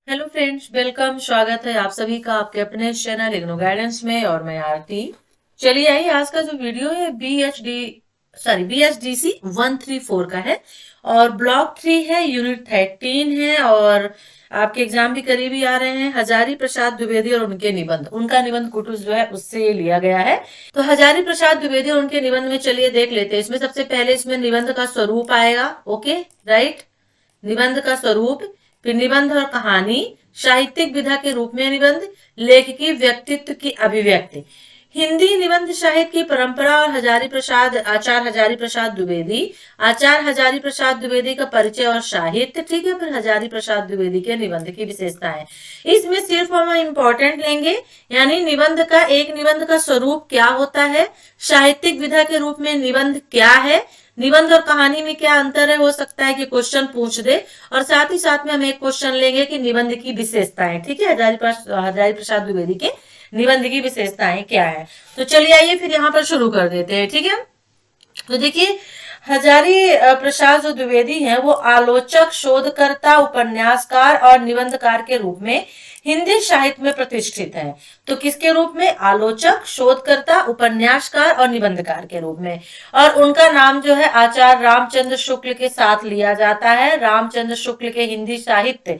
Hello friends, welcome. स्वागत है आप सभी का आपके अपने चैनल इग्नो गाइडेंस में और मैं आरती। चलिए आइए, आज का जो वीडियो है BHDC 134 का है और ब्लॉक 3 है, यूनिट 13 है और आपके एग्जाम भी करीब ही आ रहे हैं। हजारी प्रसाद द्विवेदी और उनका निबंध कुटुस जो है उससे ये लिया गया है। तो हजारी प्रसाद द्विवेदी और उनके निबंध में चलिए देख लेते हैं। इसमें सबसे पहले इसमें निबंध का स्वरूप आएगा। Okay, right. निबंध का स्वरूप, फिर निबंध और कहानी, साहित्यिक विधा के रूप में निबंध, लेखकी व्यक्तित्व की अभिव्यक्ति, हिंदी निबंध साहित्य की परंपरा और आचार्य हजारी प्रसाद द्विवेदी, आचार्य हजारी प्रसाद द्विवेदी का परिचय और साहित्य। ठीक है, फिर हजारी प्रसाद द्विवेदी के निबंध की विशेषताएं। इसमें सिर्फ हम इम्पोर्टेंट लेंगे, यानी एक निबंध का स्वरूप क्या होता है, साहित्यिक विधा के रूप में निबंध क्या है, निबंध और कहानी में क्या अंतर है, हो सकता है कि क्वेश्चन पूछ दे, और साथ ही साथ में हम एक क्वेश्चन लेंगे कि निबंध की विशेषताएं। ठीक है, हजारी प्रसाद द्विवेदी के निबंध की विशेषताएं क्या है। तो चलिए आइए फिर यहाँ पर शुरू कर देते हैं। ठीक है, तो देखिए, हजारी प्रसाद जो द्विवेदी हैं वो आलोचक, शोधकर्ता, उपन्यासकार और निबंधकार के रूप में हिंदी साहित्य में प्रतिष्ठित है। तो किसके रूप में? आलोचक, शोधकर्ता, उपन्यासकार और निबंधकार के रूप में। और उनका नाम जो है आचार्य रामचंद्र शुक्ल के साथ लिया जाता है। रामचंद्र शुक्ल के हिंदी साहित्य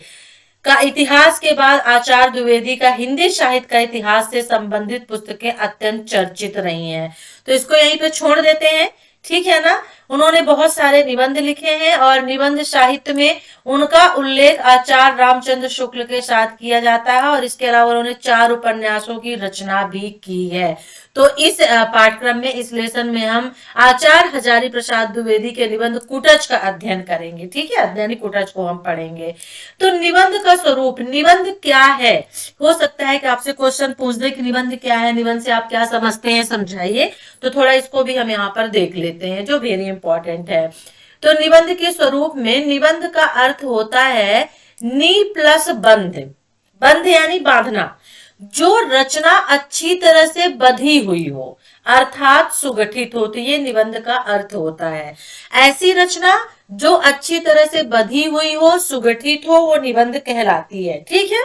का इतिहास के बाद आचार्य द्विवेदी का हिंदी साहित्य का इतिहास से संबंधित पुस्तकें अत्यंत चर्चित रही हैं। तो इसको यहीं पे छोड़ देते हैं। ठीक है ना। उन्होंने बहुत सारे निबंध लिखे हैं और निबंध साहित्य में उनका उल्लेख आचार्य रामचंद्र शुक्ल के साथ किया जाता है और इसके अलावा उन्होंने 4 उपन्यासों की रचना भी की है। तो इस पाठ्यक्रम में, इस लेसन में हम आचार्य हजारी प्रसाद द्विवेदी के निबंध कुटज का अध्ययन करेंगे। ठीक है, अध्ययन कुटज को हम पढ़ेंगे। तो निबंध का स्वरूप, निबंध क्या है? हो सकता है कि आपसे क्वेश्चन पूछ दे कि निबंध क्या है, निबंध से आप क्या समझते हैं, समझाइए। तो थोड़ा इसको भी हम यहाँ पर देख लेते हैं, जो वेरी इंपॉर्टेंट है। तो निबंध के स्वरूप में निबंध का अर्थ होता है नी प्लस बंध। बंध यानी बांधना, जो रचना अच्छी तरह से बधी हुई हो, अर्थात सुगठित हो, तो ये निबंध का अर्थ होता है। ऐसी रचना जो अच्छी तरह से बधी हुई हो, सुगठित हो, वो निबंध कहलाती है। ठीक है,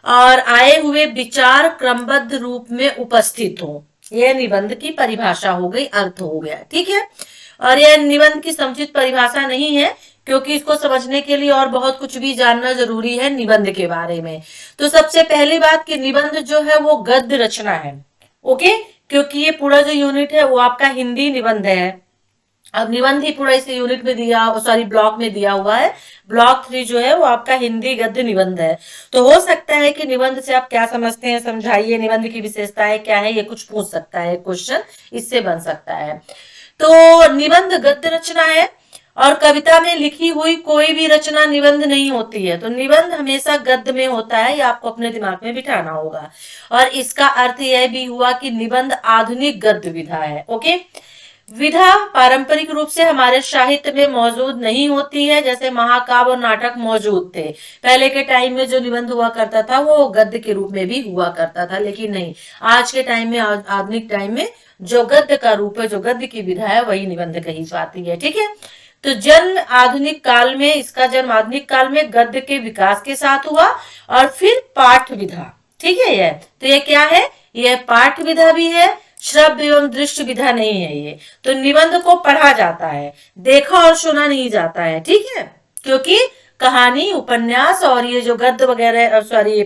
और आए हुए विचार क्रमबद्ध रूप में उपस्थित हो, यह निबंध की परिभाषा हो गई, अर्थ हो गया। ठीक है, और यह निबंध की समुचित परिभाषा नहीं है, क्योंकि इसको समझने के लिए और बहुत कुछ भी जानना जरूरी है निबंध के बारे में। तो सबसे पहली बात कि निबंध जो है वो गद्य रचना है। ओके, क्योंकि ये पूरा जो यूनिट है वो आपका हिंदी निबंध है। अब निबंध ही पूरा इस यूनिट में ब्लॉक में दिया हुआ है। ब्लॉक 3 जो है वो आपका हिंदी गद्य निबंध है। तो हो सकता है कि निबंध से आप क्या समझते हैं, समझाइए, निबंध की विशेषताएं क्या है, ये कुछ पूछ सकता है क्वेश्चन, इससे बन सकता है। तो निबंध गद्य रचना है और कविता में लिखी हुई कोई भी रचना निबंध नहीं होती है। तो निबंध हमेशा गद्य में होता है, ये आपको अपने दिमाग में बिठाना होगा। और इसका अर्थ यह भी हुआ कि निबंध आधुनिक गद्य विधा है। ओके, विधा पारंपरिक रूप से हमारे साहित्य में मौजूद नहीं होती है। जैसे महाकाव्य और नाटक मौजूद थे पहले के टाइम में, जो निबंध हुआ करता था वो गद्य के रूप में भी हुआ करता था, लेकिन नहीं, आज के टाइम में, आधुनिक टाइम में जो गद्य का रूप है, जो गद्य की विधा है, वही निबंध कही जाती है। ठीक है, तो इसका जन्म आधुनिक काल में गद्य के विकास के साथ हुआ और फिर पाठ विधा। ठीक है, यह तो ये क्या है, यह पाठ विधा भी है, श्रव्य एवं दृश्य विधा नहीं है ये। तो निबंध को पढ़ा जाता है, देखा और सुना नहीं जाता है। ठीक है, क्योंकि कहानी, उपन्यास और ये जो गद्य वगैरह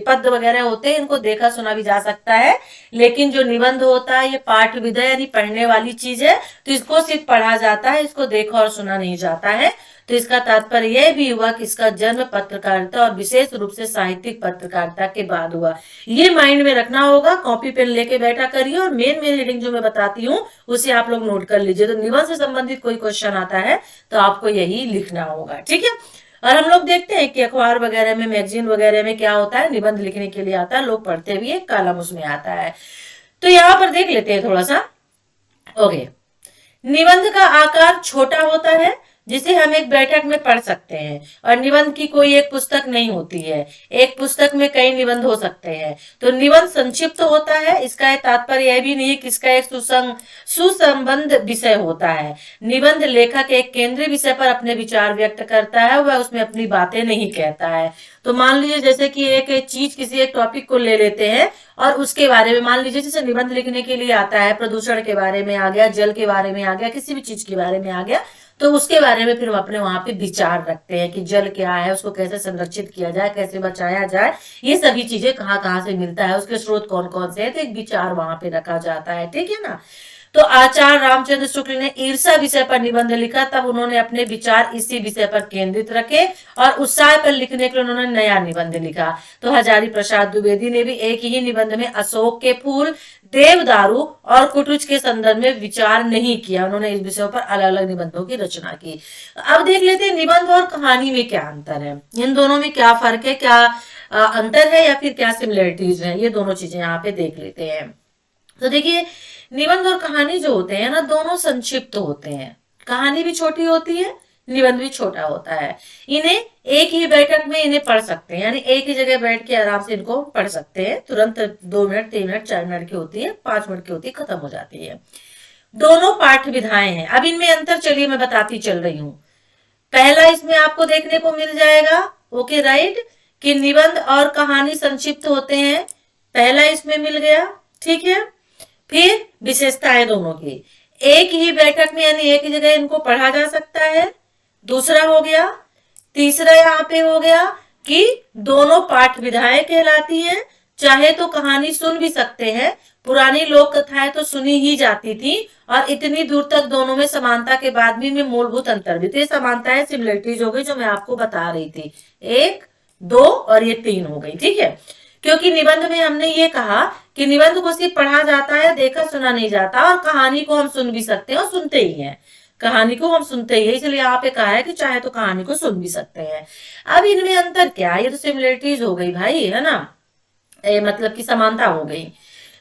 पद्य वगैरह होते हैं, इनको देखा सुना भी जा सकता है, लेकिन जो निबंध होता है ये पाठ विधा यानी पढ़ने वाली चीज है, तो इसको सिर्फ पढ़ा जाता है, इसको देखा और सुना नहीं जाता है। तो इसका तात्पर्य यह भी हुआ कि इसका जन्म पत्रकारिता और विशेष रूप से साहित्यिक पत्रकारिता के बाद हुआ। ये माइंड में रखना होगा, कॉपी पेन लेके बैठा करिए और मेन रीडिंग जो मैं बताती हूँ उसे आप लोग नोट कर लीजिए। तो निबंध से संबंधित कोई क्वेश्चन आता है तो आपको यही लिखना होगा। ठीक है, और हम लोग देखते हैं कि अखबार वगैरह में, मैगजीन वगैरह में क्या होता है, निबंध लिखने के लिए आता है, लोग पढ़ते भी है, कॉलम उसमें आता है। तो यहाँ पर देख लेते हैं थोड़ा सा। ओके, निबंध का आकार छोटा होता है, जिसे हम एक बैठक में पढ़ सकते हैं। और निबंध की कोई एक पुस्तक नहीं होती है, एक पुस्तक में कई निबंध हो सकते हैं। तो निबंध संक्षिप्त होता है, इसका तात्पर्य यह भी नहीं है कि इसका एक सुसंबद्ध विषय होता है। निबंध लेखक एक केंद्रीय विषय पर अपने विचार व्यक्त करता है, वह उसमें अपनी बातें नहीं कहता है। तो मान लीजिए जैसे कि एक चीज, किसी एक टॉपिक को ले लेते हैं और उसके बारे में, मान लीजिए जैसे निबंध लिखने के लिए आता है, प्रदूषण के बारे में आ गया, जल के बारे में आ गया, किसी भी चीज के बारे में आ गया, तो उसके बारे में फिर हम अपने वहां पे विचार रखते हैं कि जल क्या है, उसको कैसे संरक्षित किया जाए, कैसे बचाया जाए, ये सभी चीजें कहाँ कहाँ से मिलता है, उसके स्रोत कौन कौन से है, तो एक विचार वहां पे रखा जाता है। ठीक है ना। तो आचार्य रामचंद्र शुक्ल ने ईर्षा विषय पर निबंध लिखा, तब उन्होंने अपने विचार इसी विषय पर केंद्रित रखे और उत्साह पर लिखने के लिए उन्होंने नया निबंध लिखा। तो हजारी प्रसाद द्विवेदी ने भी एक ही निबंध में अशोक के फूल, देवदारू और कुटुच के संदर्भ में विचार नहीं किया, उन्होंने इस विषयों पर अलग अलग निबंधों की रचना की। अब देख लेते हैं निबंध और कहानी में क्या अंतर है, इन दोनों में क्या फर्क है, क्या अंतर है या फिर क्या सिमिलरिटीज है, ये दोनों चीजें यहाँ पे देख लेते हैं। तो देखिए निबंध और कहानी जो होते हैं ना, दोनों संक्षिप्त होते हैं। कहानी भी छोटी होती है, निबंध भी छोटा होता है। इन्हें एक ही बैठक में इन्हें पढ़ सकते हैं, यानी एक ही जगह बैठ के आराम से इनको पढ़ सकते हैं, तुरंत 2 मिनट 3 मिनट 4 मिनट की होती है, 5 मिनट की होती है, खत्म हो जाती है। दोनों पाठ विधाएं हैं। अब इनमें अंतर चलिए मैं बताती चल रही हूँ। पहला इसमें आपको देखने को मिल जाएगा, ओके राइट, कि निबंध और कहानी संक्षिप्त होते हैं, पहला इसमें मिल गया। ठीक है। फिर विशेषताएं दोनों की, एक ही बैठक में यानी एक ही जगह इनको पढ़ा जा सकता है, दूसरा हो गया। तीसरा यहाँ पे हो गया कि दोनों पाठ विधाएं कहलाती हैं, चाहे तो कहानी सुन भी सकते हैं, पुरानी लोक कथाएं तो सुनी ही जाती थी, और इतनी दूर तक दोनों में समानता के बाद भी में मूलभूत अंतर भी थे। समानताएं सिमिलरिटीज हो गई जो मैं आपको बता रही थी, 1 2 और ये 3 हो गई। ठीक है। क्योंकि निबंध में हमने ये कहा कि निबंध को सिर्फ पढ़ा जाता है, देखा सुना नहीं जाता, और कहानी को हम सुन भी सकते हैं और सुनते ही हैं, कहानी को हम सुनते ही है, इसलिए यहाँ पे कहा है कि चाहे तो कहानी को सुन भी सकते हैं। अब इनमें अंतर क्या है, ये तो सिमिलरिटीज हो गई भाई, है ना, मतलब की समानता हो गई।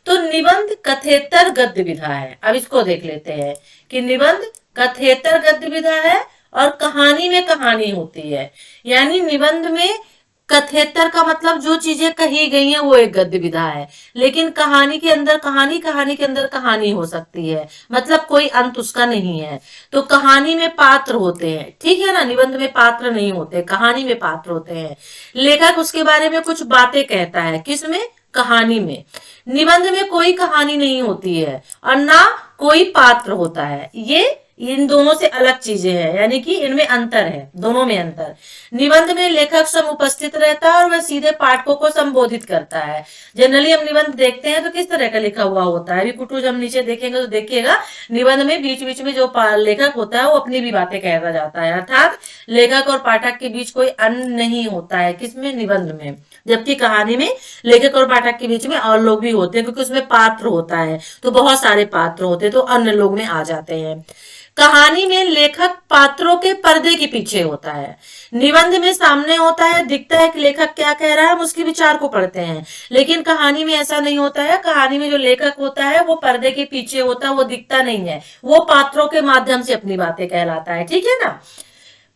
तो निबंध कथेतर गद्य विधा है। अब इसको देख लेते हैं कि निबंध कथेतर गद्य विधा है और कहानी में कहानी होती है। यानी निबंध में कथेतर का मतलब जो चीजें कही गई हैं वो एक गद्य विधा है, लेकिन कहानी के अंदर कहानी, कहानी के अंदर कहानी हो सकती है, मतलब कोई अंत उसका नहीं है। तो कहानी में पात्र होते हैं, ठीक है ना, निबंध में पात्र नहीं होते, कहानी में पात्र होते हैं। लेखक उसके बारे में कुछ बातें कहता है, किसमें, कहानी में। निबंध में कोई कहानी नहीं होती है और ना कोई पात्र होता है, ये इन दोनों से अलग चीजें हैं, यानी कि इनमें अंतर है, दोनों में अंतर। निबंध में लेखक स्वयं उपस्थित रहता है और वह सीधे पाठकों को संबोधित करता है। जनरली हम निबंध देखते हैं तो किस तरह का लिखा हुआ होता है, अभी कुटुज हम नीचे देखेंगे तो देखिएगा निबंध में बीच बीच में जो लेखक होता है वो अपनी भी बातें कहता जाता है, अर्थात लेखक और पाठक के बीच कोई अन्य नहीं होता है, किसमें, निबंध में। जबकि कहानी में लेखक और पाठक के बीच में और लोग भी होते हैं, क्योंकि उसमें पात्र होता है, तो बहुत सारे पात्र होते हैं, तो अन्य लोग में आ जाते हैं। कहानी में लेखक पात्रों के पर्दे के पीछे होता है, निबंध में सामने होता है, दिखता है कि लेखक क्या कह रहा है, हम उसके विचार को पढ़ते हैं। लेकिन कहानी में ऐसा नहीं होता है, कहानी में जो लेखक होता है वो पर्दे के पीछे होता है, वो दिखता नहीं है, वो पात्रों के माध्यम से अपनी बातें कहलाता है। ठीक है ना।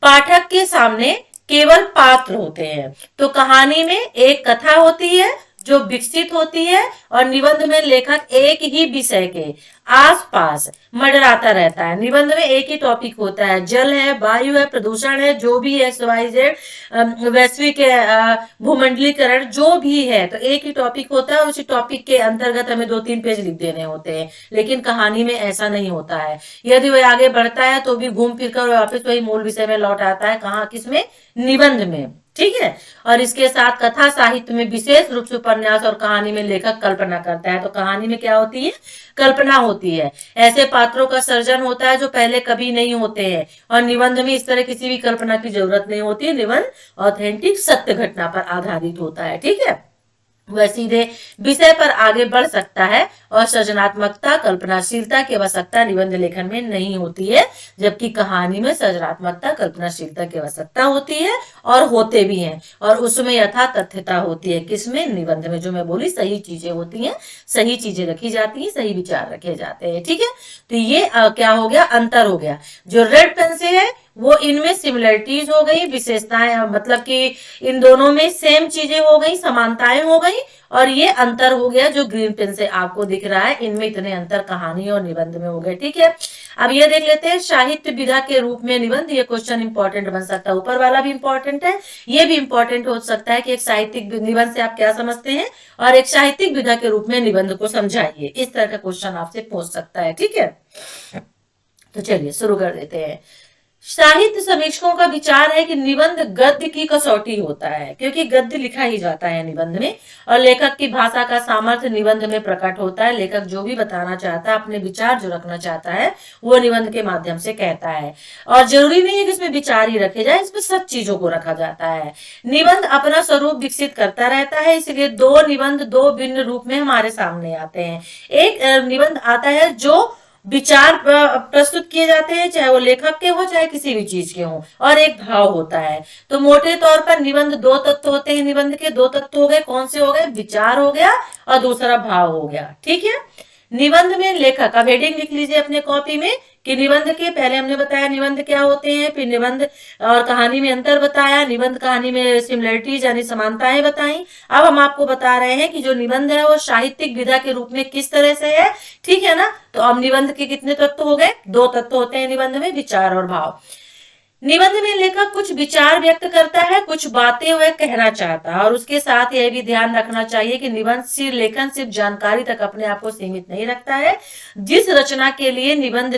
पाठक के सामने केवल पात्र होते हैं। तो कहानी में एक कथा होती है जो विकसित होती है, और निबंध में लेखक एक ही विषय के आसपास मंडराता रहता है। निबंध में एक ही टॉपिक होता है, जल है, वायु है, प्रदूषण है, जो भी है, XYZ, वैश्विक भूमंडलीकरण जो भी है, तो एक ही टॉपिक होता है, उसी टॉपिक के अंतर्गत हमें 2-3 पेज लिख देने होते हैं। लेकिन कहानी में ऐसा नहीं होता है, यदि वह आगे बढ़ता है तो भी घूम फिर कर वापस वही मूल विषय में लौट आता है, कहाँ, किसमें, निबंध में। ठीक है। और इसके साथ कथा साहित्य में विशेष रूप से उपन्यास और कहानी में लेखक कल्पना करता है। तो कहानी में क्या होती है, कल्पना होती है, ऐसे पात्रों का सर्जन होता है जो पहले कभी नहीं होते हैं, और निबंध में इस तरह किसी भी कल्पना की जरूरत नहीं होती है, निबंध ऑथेंटिक सत्य घटना पर आधारित होता है। ठीक है। वह सीधे विषय पर आगे बढ़ सकता है और सृजनात्मकता, कल्पनाशीलता की आवश्यकता निबंध लेखन में नहीं होती है, जबकि कहानी में सृजनात्मकता, कल्पनाशीलता की आवश्यकता होती है और होते भी हैं, और उसमें यथा तथ्यता होती है, किसमें, निबंध में। जो मैं बोली, सही चीजें होती हैं, सही चीजें रखी जाती हैं, सही विचार रखे जाते हैं। ठीक है। तो ये क्या हो गया, अंतर हो गया। जो रेड पेन से है वो इनमें सिमिलरिटीज हो गई, विशेषताएं, मतलब कि इन दोनों में सेम चीजें हो गई, समानताएं हो गई, और ये अंतर हो गया जो ग्रीन पेन से आपको दिख रहा है, इनमें इतने अंतर कहानी और निबंध में हो गए। ठीक है, अब ये देख लेते हैं साहित्य विधा के रूप में निबंध। ये क्वेश्चन इंपॉर्टेंट बन सकता है, ऊपर वाला भी इंपॉर्टेंट है, ये भी इंपॉर्टेंट हो सकता है कि एक साहित्यिक निबंध से आप क्या समझते हैं और एक साहित्यिक विधा के रूप में निबंध को समझाइए। इस तरह का क्वेश्चन आपसे पूछ सकता है। ठीक है, तो चलिए शुरू कर देते हैं। साहित्य समीक्षकों का विचार है कि निबंध गद्य की कसौटी होता है, क्योंकि गद्य लिखा ही जाता है निबंध में, और लेखक की भाषा का सामर्थ्य निबंध में प्रकट होता है। लेखक जो भी बताना चाहता है, अपने विचार जो रखना चाहता है, वो निबंध के माध्यम से कहता है। और जरूरी नहीं है कि इसमें विचार ही रखे जाए, इसमें सब चीजों को रखा जाता है। निबंध अपना स्वरूप विकसित करता रहता है, इसलिए दो निबंध दो भिन्न रूप में हमारे सामने आते हैं। एक निबंध आता है जो विचार प्रस्तुत किए जाते हैं, चाहे वो लेखक के हो चाहे किसी भी चीज के हो, और एक भाव होता है। तो मोटे तौर पर निबंध दो तत्व होते हैं। निबंध के दो तत्व हो गए, कौन से हो गए? विचार हो गया और दूसरा भाव हो गया। ठीक है, निबंध में लेखक, अब हेडिंग लिख लीजिए अपने कॉपी में कि निबंध के, पहले हमने बताया निबंध क्या होते हैं, फिर निबंध और कहानी में अंतर बताया, निबंध कहानी में सिमिलरिटीज यानी समानताएं बताई। अब हम आपको बता रहे हैं कि जो निबंध है वो साहित्यिक विधा के रूप में किस तरह से है। ठीक है ना, तो अब निबंध के कितने तत्व हो गए? दो तत्व होते हैं निबंध में, विचार और भाव। निबंध में लेखक कुछ विचार व्यक्त करता है, कुछ बातें वह कहना चाहता है, और उसके साथ यह भी ध्यान रखना चाहिए कि निबंध सिर्फ लेखन सिर्फ जानकारी तक अपने आप को सीमित नहीं रखता है। जिस रचना के लिए निबंध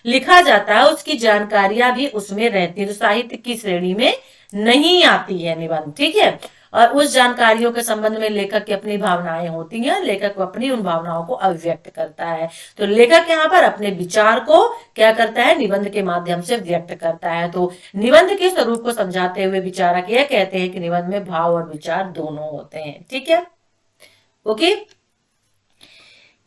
लिखा जाता है उसकी जानकारियां भी उसमें रहती है, तो साहित्य की श्रेणी में नहीं आती है निबंध। ठीक है, और उस जानकारियों के संबंध में लेखक की अपनी भावनाएं होती हैं, लेखक अपनी उन भावनाओं को अभिव्यक्त करता है। तो लेखक यहाँ पर अपने विचार को क्या करता है? निबंध के माध्यम से व्यक्त करता है। तो निबंध के स्वरूप को समझाते हुए विचारक यह कहते हैं कि निबंध में भाव और विचार दोनों होते हैं। ठीक है, ओके।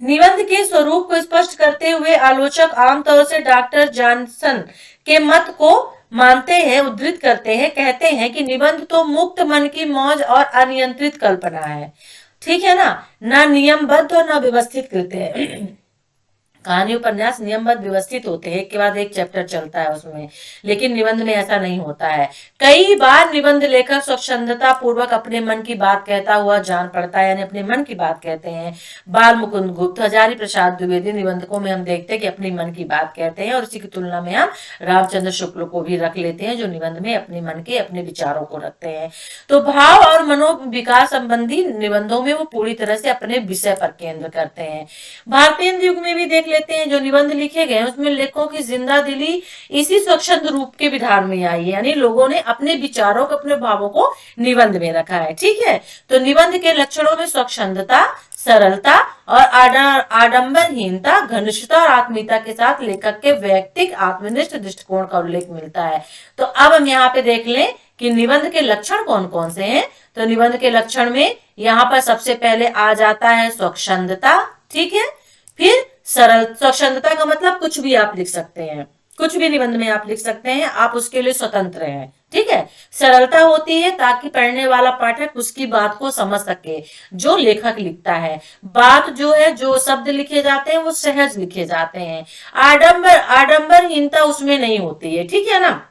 निबंध के स्वरूप को स्पष्ट करते हुए आलोचक आमतौर से डॉक्टर जॉनसन के मत को मानते हैं, उद्धृत करते हैं, कहते हैं कि निबंध तो मुक्त मन की मौज और अनियंत्रित कल्पना है। ठीक है ना नियमबद्ध और न व्यवस्थित कृत्य है। कहानी उपन्यास नियमबद्ध व्यवस्थित होते हैं, एक के बाद एक चैप्टर चलता है उसमें, लेकिन निबंध में ऐसा नहीं होता है। कई बार निबंध लेखक स्वच्छंदता पूर्वक अपने मन की बात कहता हुआ जान पड़ता है, यानी अपने मन की बात कहते हैं। बाल मुकुंद गुप्त, हजारी प्रसाद द्विवेदी निबंधकों में हम देखते हैं कि अपनी मन की बात कहते हैं, और इसी की तुलना में हम रामचंद्र शुक्ल को भी रख लेते हैं जो निबंध में अपने मन के अपने विचारों को रखते हैं। तो भाव और मनोविकार संबंधी निबंधों में वो पूरी तरह से अपने विषय पर केंद्र करते हैं। भारतीय युग में भी देख लेते हैं जो निबंध लिखे गए उसमें लेखकों की जिंदा दिली इसी स्वच्छंद रूप के विधान में आई है, यानी लोगों ने अपने विचारों को अपने भावों को निबंध में रखा है। ठीक है, तो निबंध के लक्षणों में स्वच्छंदता, सरलता और आडंबरहीनता, घनिष्ठता और आत्मीयता के साथ लेखक के वैयक्तिक आत्मनिष्ठ दृष्टिकोण का उल्लेख मिलता है। तो अब हम यहाँ पे देख लें कि निबंध के लक्षण कौन कौन से हैं। तो निबंध के लक्षण में यहाँ पर सबसे पहले आ जाता है स्वच्छंदता। ठीक है, फिर सरल, स्वच्छंदता का मतलब कुछ भी आप लिख सकते हैं, कुछ भी निबंध में आप लिख सकते हैं, आप उसके लिए स्वतंत्र हैं। ठीक है, सरलता होती है ताकि पढ़ने वाला पाठक उसकी बात को समझ सके जो लेखक लिखता है। बात जो है, जो शब्द लिखे जाते हैं वो सहज लिखे जाते हैं। आडंबरहीनता उसमें नहीं होती है। ठीक है ना,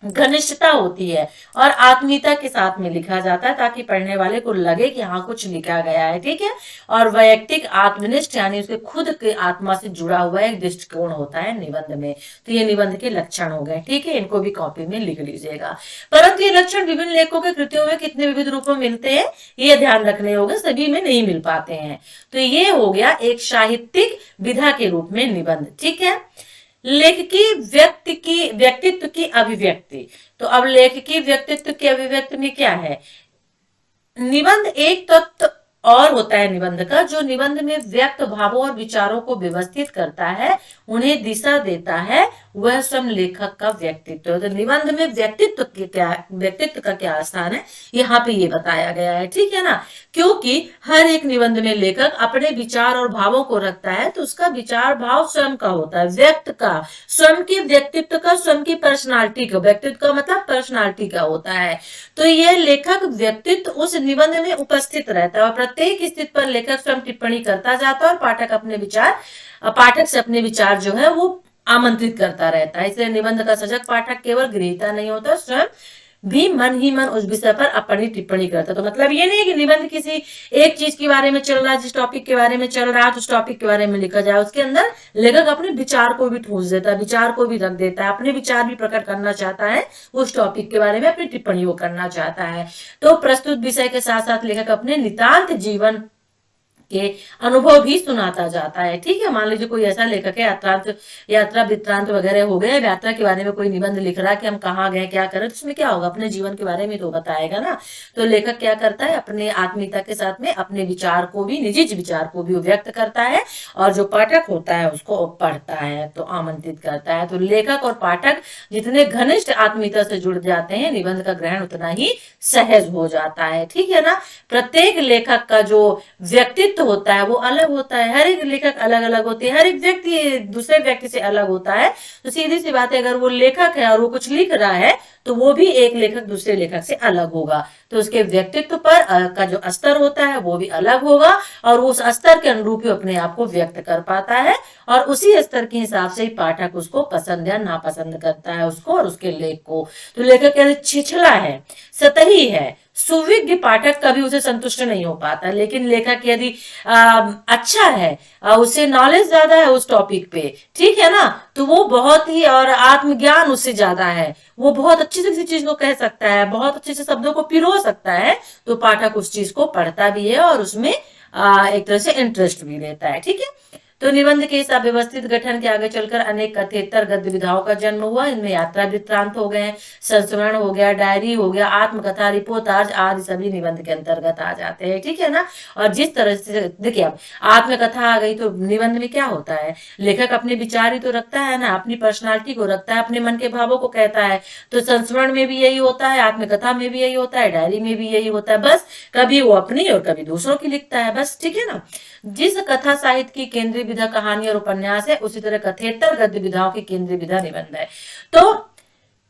घनिष्ठता होती है और आत्मीयता के साथ में लिखा जाता है ताकि पढ़ने वाले को लगे कि हाँ कुछ लिखा गया है। ठीक है, और वैयक्तिक आत्मनिष्ठ यानी उसके खुद के आत्मा से जुड़ा हुआ एक दृष्टिकोण होता है निबंध में। तो ये निबंध के लक्षण हो गए। ठीक है, इनको भी कॉपी में लिख लीजिएगा। परंतु ये लक्षण विभिन्न लेखकों के कृतियों में कितने विविध रूपों में मिलते हैं ये ध्यान रखने होंगे, सभी में नहीं मिल पाते हैं। तो ये हो गया एक साहित्यिक विधा के रूप में निबंध। ठीक है, लेखकी व्यक्तित्व की अभिव्यक्ति। तो अब लेखकी व्यक्तित्व की अभिव्यक्ति में क्या है? निबंध एक तत्व और होता है निबंध का, जो निबंध में व्यक्त भावों और विचारों को व्यवस्थित करता है, उन्हें दिशा देता है, वह स्वयं लेखक का व्यक्तित्व। तो निबंध में व्यक्तित्व का क्या स्थान है यहाँ पे ये बताया गया है। ठीक है ना, क्योंकि हर एक निबंध में लेखक अपने विचार और भावों को रखता है, तो उसका विचार भाव स्वयं का होता है, व्यक्त का, स्वयं के व्यक्तित्व का, स्वयं की पर्सनालिटी का। व्यक्तित्व का मतलब पर्सनालिटी का होता है। तो यह लेखक व्यक्तित्व उस निबंध में उपस्थित रहता है और प्रत्येक स्थिति पर लेखक स्वयं टिप्पणी करता जाता है और पाठक से अपने विचार जो है वो आमंत्रित करता रहता है। इसलिए निबंध का सजग पाठक केवल गृहीता नहीं होता, स्वयं भी मन ही मन उस विषय पर अपनी टिप्पणी करता। तो मतलब ये नहीं है कि निबंध किसी एक चीज के बारे में चल रहा है, जिस टॉपिक के बारे में चल रहा है तो उस टॉपिक के बारे में लिखा जाए। उसके अंदर लेखक अपने विचार को भी ठूंस देता है, विचार को भी रख देता है, अपने विचार भी प्रकट करना चाहता है, उस टॉपिक के बारे में अपनी टिप्पणी वो करना चाहता है। तो प्रस्तुत विषय के साथ साथ लेखक अपने नितांत जीवन के अनुभव भी सुनाता जाता है। ठीक है, मान लीजिए कोई ऐसा लेखक है, यात्रा वृत्तांत वगैरह हो गए, यात्रा के बारे में कोई निबंध लिख रहा है कि हम कहाँ गए, क्या करें, तो उसमें क्या होगा, अपने जीवन के बारे में तो बताएगा ना। तो लेखक क्या करता है, अपने आत्मीयता के साथ में अपने विचार को भी, निजी विचार को भी व्यक्त करता है, और जो पाठक होता है उसको पढ़ता है तो आमंत्रित करता है। तो लेखक और पाठक जितने घनिष्ठ आत्मीयता से जुड़ जाते हैं, निबंध का ग्रहण उतना ही सहज हो जाता है। ठीक है ना। प्रत्येक लेखक का जो व्यक्तित्व होता है वो अलग होता है, हर एक लेखक अलग अलग होते हैं, हर एक व्यक्ति दूसरे व्यक्ति से अलग होता है। तो सीधी सी बात है, अगर वो लेखक है और वो कुछ लिख रहा है तो वो भी एक लेखक दूसरे लेखक से अलग होगा, तो उसके व्यक्तित्व पर का जो स्तर होता है वो भी अलग होगा, और उस स्तर के अनुरूप ही अपने आप को व्यक्त कर पाता है, और उसी स्तर के हिसाब से ही पाठक उसको पसंद या नापसंद करता है, उसको और उसके लेख को। तो लेखक कहते छिछला है, सतही है, सुविज्ञ पाठक कभी उसे संतुष्ट नहीं हो पाता। लेकिन लेखक यदि अच्छा है, उससे नॉलेज ज्यादा है उस टॉपिक पे, ठीक है ना, तो वो बहुत ही, और आत्मज्ञान उससे ज्यादा है, वो बहुत अच्छे से किसी चीज को कह सकता है, बहुत अच्छे से शब्दों को पिरो सकता है, तो पाठक उस चीज को पढ़ता भी है और उसमें एक तरह से इंटरेस्ट भी लेता है। ठीक है। तो निबंध के इस अव्यवस्थित गठन के आगे चलकर अनेक कथेतर गद्य विधाओं का जन्म हुआ। इनमें यात्रा वृत्तांत हो गए, संस्मरण हो गया, डायरी हो गया, आत्मकथा, रिपोर्टाज आदि सभी निबंध के अंतर्गत आ जाते हैं। ठीक है ना। और जिस तरह से देखिए, अब आत्मकथा आ गई तो निबंध में क्या होता है, लेखक अपने विचार ही तो रखता है ना, अपनी पर्सनालिटी को रखता है, अपने मन के भावों को कहता है। तो संस्मरण में भी यही होता है, आत्मकथा में भी यही होता है, डायरी में भी यही होता है, बस कभी वो अपनी और कभी दूसरों की लिखता है, बस। ठीक है ना। जिस कथा साहित्य की केंद्रीय विधा कहानी और उपन्यास है, उसी तरह कथेतर गद्य विधाओं की केंद्रीय विधा निबंध है। तो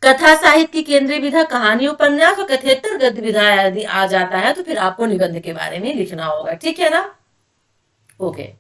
कथा साहित्य की केंद्रीय विधा कहानी, उपन्यास, और कथेतर गद्य विधा यदि आ जाता है तो फिर आपको निबंध के बारे में लिखना होगा। ठीक है ना। ओके।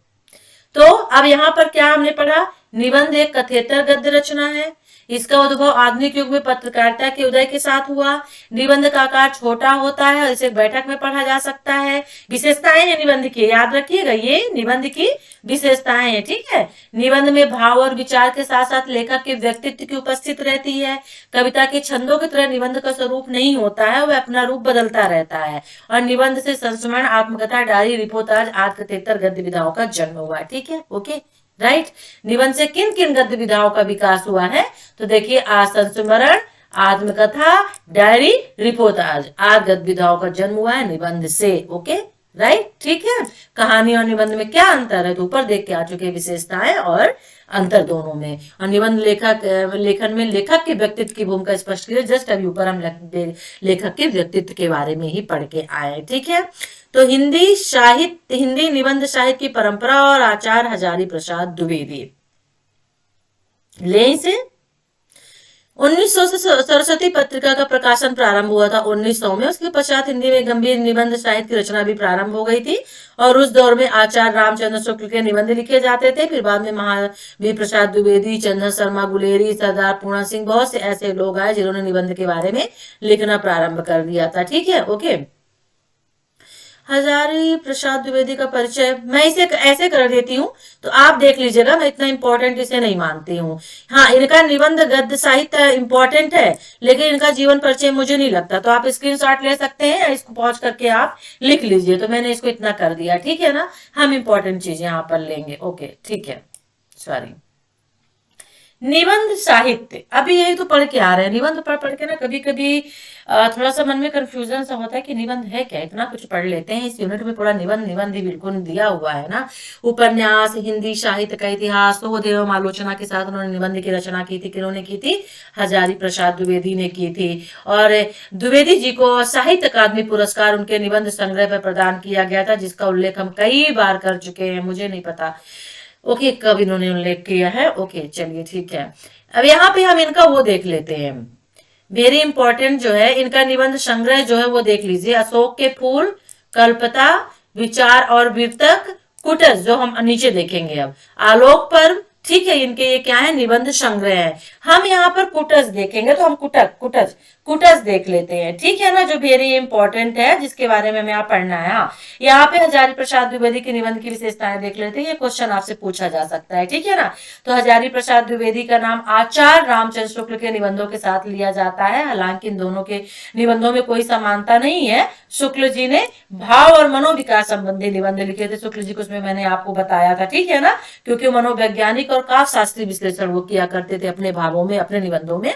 तो अब यहाँ पर क्या हमने पढ़ा, निबंध एक कथेतर गद्य रचना है। इसका उद्भव आधुनिक युग में पत्रकारिता के उदय के साथ हुआ। निबंध का आकार छोटा होता है और इसे बैठक में पढ़ा जा सकता है। विशेषताएं हैं निबंध की, याद रखिएगा, ये निबंध की विशेषताएं हैं। ठीक है। निबंध में भाव और विचार के साथ साथ लेखक के व्यक्तित्व की उपस्थित रहती है। कविता के छंदों की तरह निबंध का स्वरूप नहीं होता है, वह अपना रूप बदलता रहता है। और निबंध से संस्मरण, आत्मकथा, डायरी, रिपोर्टाज आदि कथेतर गद्य विधाओं का जन्म हुआ। ठीक है। Okay, right. निबंध से किन किन गद्य विधाओं का विकास हुआ है, तो देखिए, संस्मरण, आत्मकथा, डायरी, रिपोर्टाज आदि गद्य विधाओं का जन्म हुआ है निबंध से। Okay, right. ठीक है। कहानी और निबंध में क्या अंतर है, तो ऊपर देख के आ चुके विशेषताएं और अंतर दोनों में। और निबंध लेखन में लेखक के व्यक्तित्व की भूमिका स्पष्ट की है। जस्ट अभी ऊपर हम लेखक के व्यक्तित्व के बारे में ही पढ़ के आए। ठीक है। तो हिंदी निबंध साहित्य की परंपरा और आचार्य हजारी प्रसाद द्विवेदी। ले इसे 1900 से सरस्वती पत्रिका का प्रकाशन प्रारंभ हुआ था 1900 में। उसके पश्चात हिंदी में गंभीर निबंध साहित्य की रचना भी प्रारंभ हो गई थी, और उस दौर में आचार्य रामचंद्र शुक्ल के निबंध लिखे जाते थे। फिर बाद में महावीर प्रसाद द्विवेदी, चंद्र शर्मा गुलेरी, सरदार पूर्ण सिंह, बहुत से ऐसे लोग आए जिन्होंने निबंध के बारे में लिखना प्रारंभ कर दिया था। ठीक है। ओके। हजारी प्रसाद द्विवेदी का परिचय मैं इसे ऐसे कर देती हूँ, तो आप देख लीजिएगा, मैं इतना इंपॉर्टेंट इसे नहीं मानती हूँ। हाँ, इनका निबंध गद्य साहित्य इंपॉर्टेंट है, लेकिन इनका जीवन परिचय मुझे नहीं लगता। तो आप स्क्रीनशॉट ले सकते हैं, इसको पॉज करके आप लिख लीजिए। तो मैंने इसको इतना कर दिया। ठीक है ना। हम इंपॉर्टेंट चीज यहाँ पर लेंगे। ओके, ठीक है, सॉरी। निबंध साहित्य, अभी यही तो पढ़ के आ रहे हैं। निबंध पढ़ के ना कभी कभी थोड़ा सा मन में कंफ्यूजन सा होता है कि निबंध है क्या, इतना कुछ पढ़ लेते हैं। इस यूनिट में पूरा निबंध ही बिल्कुल दिया हुआ है ना। उपन्यास, हिंदी साहित्य का इतिहास, शोध एवं आलोचना के साथ उन्होंने निबंध की रचना की थी। किन्होंने की थी? हजारी प्रसाद द्विवेदी ने की थी। और द्विवेदी जी को साहित्य अकादमी पुरस्कार उनके निबंध संग्रह पर प्रदान किया गया था, जिसका उल्लेख हम कई बार कर चुके हैं। मुझे नहीं पता ओके कब इन्होंने उल्लेख किया है। ओके, चलिए ठीक है। अब यहाँ पे हम इनका वो देख लेते हैं, वेरी इंपॉर्टेंट जो है इनका निबंध संग्रह जो है वो देख लीजिए। अशोक के फूल, कल्पता, विचार और वीरतक, कुटस, जो हम नीचे देखेंगे अब, आलोक पर्व, ठीक है, इनके ये क्या है, निबंध संग्रह है। हम यहाँ पर कुटज देखेंगे तो हम कुटज देख लेते हैं, ठीक है ना, जो वेरी इंपॉर्टेंट है, जिसके बारे में हमें यहाँ पढ़ना है। हाँ, यहाँ पे हजारी प्रसाद द्विवेदी के निबंध की विशेषताएं देख लेते हैं, ये क्वेश्चन आपसे पूछा जा सकता है, ठीक है ना। तो हजारी प्रसाद द्विवेदी का नाम आचार्य रामचंद्र शुक्ल के निबंधों के साथ लिया जाता है, हालांकि इन दोनों के निबंधों में कोई समानता नहीं है। शुक्ल जी ने भाव और मनोविकास संबंधी निबंध लिखे थे, शुक्ल जी को उसमें मैंने आपको बताया था, ठीक है ना, क्योंकि मनोवैज्ञानिक और काव्य शास्त्रीय विश्लेषण वो किया करते थे अपने भावों में, अपने निबंधों में,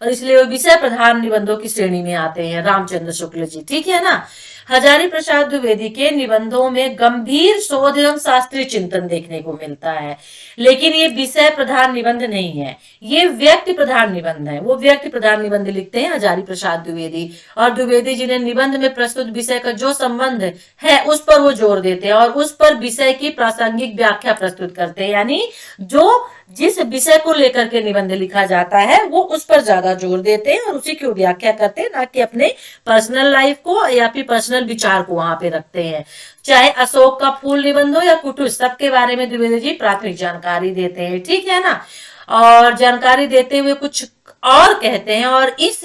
और इसलिए वो विषय प्रधान निबंधों की श्रेणी में आते हैं, रामचंद्र शुक्ल जी, ठीक है ना। हजारी प्रसाद द्विवेदी के निबंधों में गंभीर शोध एवं शास्त्रीय चिंतन देखने को मिलता है, लेकिन ये विषय प्रधान निबंध नहीं है, ये व्यक्ति प्रधान निबंध है। वो व्यक्ति प्रधान निबंध लिखते हैं हजारी प्रसाद द्विवेदी, और द्विवेदी जी ने निबंध में प्रस्तुत विषय का जो संबंध है उस पर वो जोर देते हैं और उस पर विषय की प्रासंगिक व्याख्या प्रस्तुत करते हैं, यानी जो जिस विषय को लेकर के निबंध लिखा जाता है वो उस पर ज्यादा जोर देते हैं और उसी की व्याख्या करते हैं, ना कि अपने पर्सनल लाइफ को या फिर पर्सनल विचार को वहां पे रखते हैं। चाहे अशोक का फूल निबंध हो या कुटुज, सबके बारे में द्विवेदी जी प्राथमिक जानकारी देते हैं, ठीक है ना। और जानकारी देते हुए कुछ और कहते हैं, और इस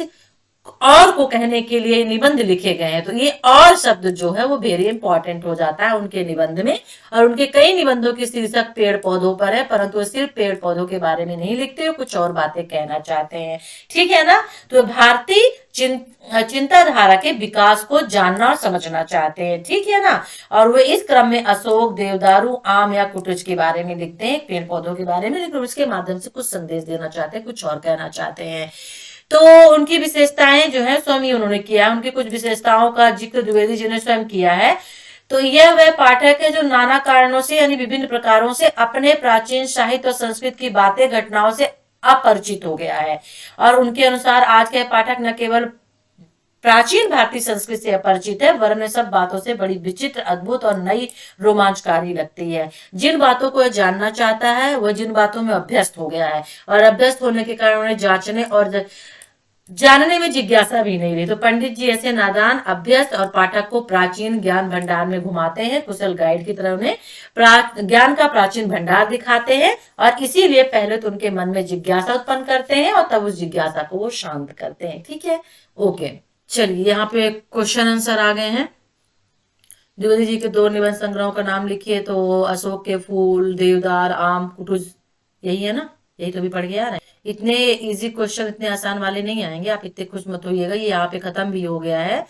और को कहने के लिए निबंध लिखे गए हैं, तो ये और शब्द जो है वो वेरी इंपॉर्टेंट हो जाता है उनके निबंध में। और उनके कई निबंधों की शीर्षक पेड़ पौधों पर है, परंतु वो सिर्फ पेड़ पौधों के बारे में नहीं लिखते, कुछ और बातें कहना चाहते हैं, ठीक है ना। तो भारतीय चिंताधारा के विकास को जानना और समझना चाहते हैं, ठीक है ना। और वे इस क्रम में अशोक, देवदारू, आम या कुटुज के बारे में लिखते हैं, पेड़ पौधों के बारे में, लेकिन उसके माध्यम से कुछ संदेश देना चाहते हैं, कुछ और कहना चाहते हैं। तो उनकी विशेषताएं जो है स्वयं ही उन्होंने किया, उनकी कुछ विशेषताओं का जिक्र द्विवेदी जी ने स्वयं किया है। तो यह वह पाठक है जो नाना कारणों से यानी विभिन्न प्रकारों से अपने प्राचीन साहित्य और संस्कृत की बातें घटनाओं से अपरिचित हो गया है, और उनके अनुसार आज के पाठक न केवल प्राचीन भारतीय संस्कृति से अपरिचित है, वरन सब बातों से बड़ी विचित्र, अद्भुत और नई रोमांचकारी लगती है। जिन बातों को जानना चाहता है वह जिन बातों में अभ्यस्त हो गया है, और अभ्यस्त होने के कारण उन्हें जांचने और जानने में जिज्ञासा भी नहीं रही। तो पंडित जी ऐसे नादान, अभ्यस्त और पाठक को प्राचीन ज्ञान भंडार में घुमाते हैं, कुशल गाइड की तरह उन्हें ज्ञान का प्राचीन भंडार दिखाते हैं, और इसीलिए पहले तो उनके मन में जिज्ञासा उत्पन्न करते हैं और तब उस जिज्ञासा को वो शांत करते हैं, ठीक है। ओके, चलिए यहाँ पे क्वेश्चन आंसर आ गए हैं। द्विवेदी जी के 2 निबंध संग्रहों का नाम लिखिए, तो अशोक के फूल, देवदार, आम, कुटुज, यही है ना, यही तो भी पढ़ के आ रहा है। इतने इजी क्वेश्चन, इतने आसान वाले नहीं आएंगे, आप इतने खुश मत होइएगा, ये यहाँ पे खत्म भी हो गया है।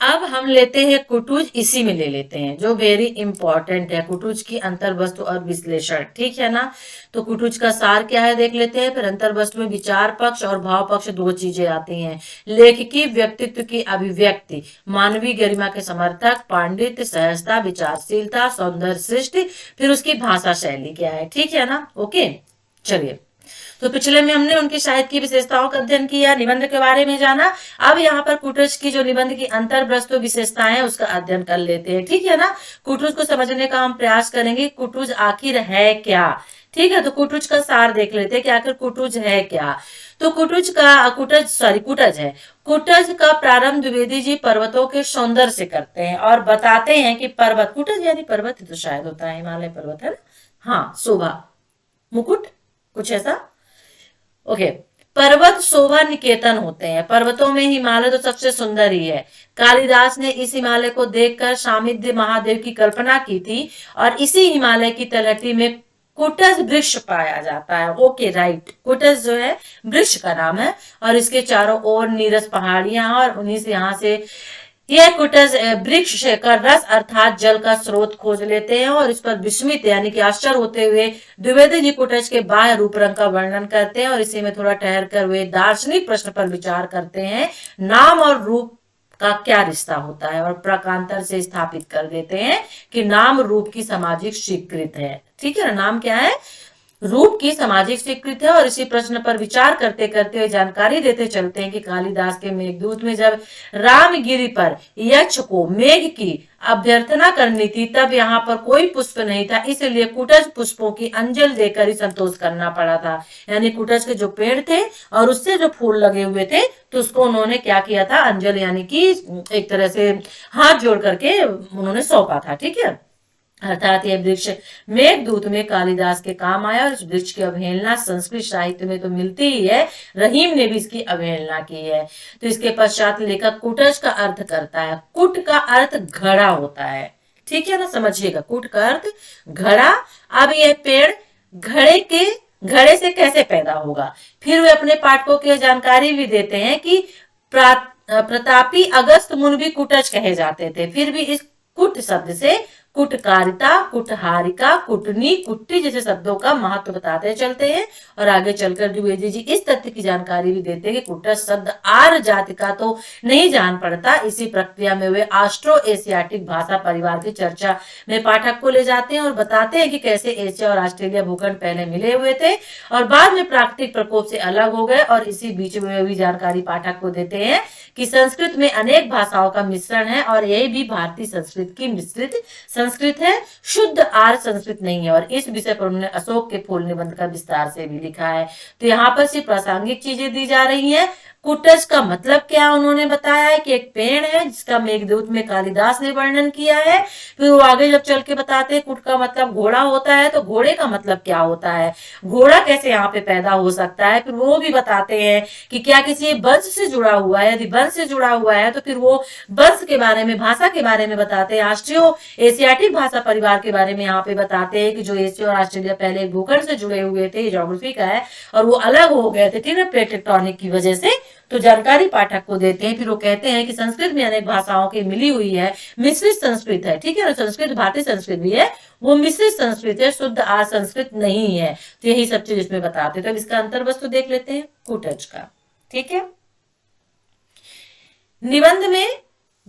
अब हम लेते हैं कुटुज, इसी में ले लेते हैं जो वेरी इंपॉर्टेंट है, कुटुज की अंतर्वस्तु और विश्लेषण, ठीक है ना। तो कुटुज का सार क्या है देख लेते हैं, फिर अंतर्वस्तु में विचार पक्ष और भाव पक्ष 2 चीजें आती हैं। लेखकी व्यक्तित्व की अभिव्यक्ति, मानवीय गरिमा के समर्थक, पांडित्य, सहजता, विचारशीलता, सौंदर्य सृष्टि, फिर उसकी भाषा शैली क्या है, ठीक है ना। ओके, चलिए, तो पिछले में हमने उनकी साहित्य की विशेषताओं का अध्ययन किया, निबंध के बारे में जाना। अब यहाँ पर कुटुज की जो निबंध की अंतर्वस्तु विशेषताएं है उसका अध्ययन कर लेते हैं, ठीक है ना। कुटुज को समझने का हम प्रयास करेंगे, कुटुज आखिर है क्या, ठीक है। तो कुटुज का सार देख लेते हैं कि आखिर कुटुज है क्या। तो कुटुज है। कुटज का प्रारंभ द्विवेदी जी पर्वतों के सौंदर्य से करते हैं और बताते हैं कि पर्वत, कुटज यानी पर्वत तो शायद होता है, हिमालय पर्वत है ना, हाँ, शोभा मुकुट, कुछ ऐसा। ओके, पर्वत शोभा निकेतन होते हैं, पर्वतों में हिमालय तो सबसे सुंदर ही है। कालिदास ने इस हिमालय को देखकर सामिद्य महादेव की कल्पना की थी, और इसी हिमालय की तलहटी में कुटज वृक्ष पाया जाता है। ओके, राइट, कुटज जो है वृक्ष का नाम है, और इसके चारों ओर नीरस पहाड़ियां, और उन्हीं से यहाँ से यह कुटज वृक्ष का रस अर्थात जल का स्रोत खोज लेते हैं, और इस पर विस्मित यानी कि आश्चर्य होते हुए द्विवेदी जी कुटज के बाह्य रूप रंग का वर्णन करते हैं, और इसी में थोड़ा ठहर कर वे दार्शनिक प्रश्न पर विचार करते हैं, नाम और रूप का क्या रिश्ता होता है, और प्रकांतर से स्थापित कर देते हैं कि नाम रूप की सामाजिक स्वीकृत है, ठीक है ना। नाम क्या है, रूप की सामाजिक स्वीकृति है, और इसी प्रश्न पर विचार करते करते हुए जानकारी देते चलते हैं कि कालिदास के मेघदूत में जब रामगिरी पर यक्ष को मेघ की अभ्यर्थना करनी थी, तब यहाँ पर कोई पुष्प नहीं था, इसलिए कुटज पुष्पों की अंजल देकर ही संतोष करना पड़ा था। यानी कुटज के जो पेड़ थे और उससे जो फूल लगे हुए थे, तो उसको उन्होंने क्या किया था, अंजल यानी कि एक तरह से हाथ जोड़ करके उन्होंने सौंपा था, ठीक है। अर्थात यह वृक्ष मेघदूत में कालिदास के काम आया और इस वृक्ष की अवहेलना संस्कृत साहित्य में तो मिलती ही है, रहीम ने भी इसकी अवहेलना की है। तो इसके पश्चात लेखक कुटज का अर्थ करता है। कुट का अर्थ घड़ा होता है, ठीक है ना, समझिएगा, कुट का अर्थ घड़ा। अब यह पेड़ घड़े से कैसे पैदा होगा, फिर वे अपने पाठकों की जानकारी भी देते हैं कि प्रतापी अगस्त मुनि भी कुटज कहे जाते थे, फिर भी इस कुट शब्द से कुटकारिता, कुटहारिका, कुटनी, कुट्टी जैसे शब्दों का महत्व बताते चलते हैं। और आगे चलकर द्विवेदी जी इस तथ्य की जानकारी भी देते हैं कि कुटज शब्द आर्य जाति का तो नहीं जान पड़ता। इसी प्रक्रिया में वे ऑस्ट्रो एशियाटिक भाषा परिवार की चर्चा में पाठक को ले जाते हैं और बताते हैं कि कैसे एशिया और ऑस्ट्रेलिया भूखंड पहले मिले हुए थे और बाद में प्राकृतिक प्रकोप से अलग हो गए। और इसी बीच में भी जानकारी पाठक को देते हैं कि संस्कृत में अनेक भाषाओं का मिश्रण है और यही भी भारतीय संस्कृत की मिश्रित संस्कृत है, शुद्ध आर्य संस्कृत नहीं है। और इस विषय पर उन्होंने अशोक के फूल निबंध का विस्तार से भी लिखा है। तो यहाँ पर सिर्फ प्रासंगिक चीजें दी जा रही हैं। कुटज का मतलब क्या उन्होंने बताया है कि एक पेड़ है जिसका मेघदूत में कालिदास ने वर्णन किया है। फिर वो आगे जब चल के बताते हैं कुट का मतलब घोड़ा होता है, तो घोड़े का मतलब क्या होता है, घोड़ा कैसे यहाँ पे पैदा हो सकता है। फिर वो भी बताते हैं कि क्या किसी वंश से जुड़ा हुआ है, यदि वंश से जुड़ा हुआ है तो फिर वो वंश के बारे में, भाषा के बारे में बताते हैं। ऑस्ट्रियो एशियाटिक भाषा परिवार के बारे में यहाँ पे बताते हैं कि जो एशिया और ऑस्ट्रेलिया पहले एक भूखंड से जुड़े हुए थे, ज्योग्राफी का है, और वो अलग हो गए थे, ठीक है, प्लेट टेक्टोनिक की वजह से। तो जानकारी पाठक को देते हैं। फिर वो कहते हैं कि संस्कृत में अनेक भाषाओं की मिली हुई है, मिश्रित संस्कृत है, ठीक है ना, संस्कृत भारतीय संस्कृत भी है, वो मिश्रित संस्कृत है, शुद्ध आर्य संस्कृत नहीं है। तो यही सब चीज इसमें बताते हैं। तो अब इसका अंतर्वस्तु देख लेते हैं कुटज का, ठीक है। निबंध में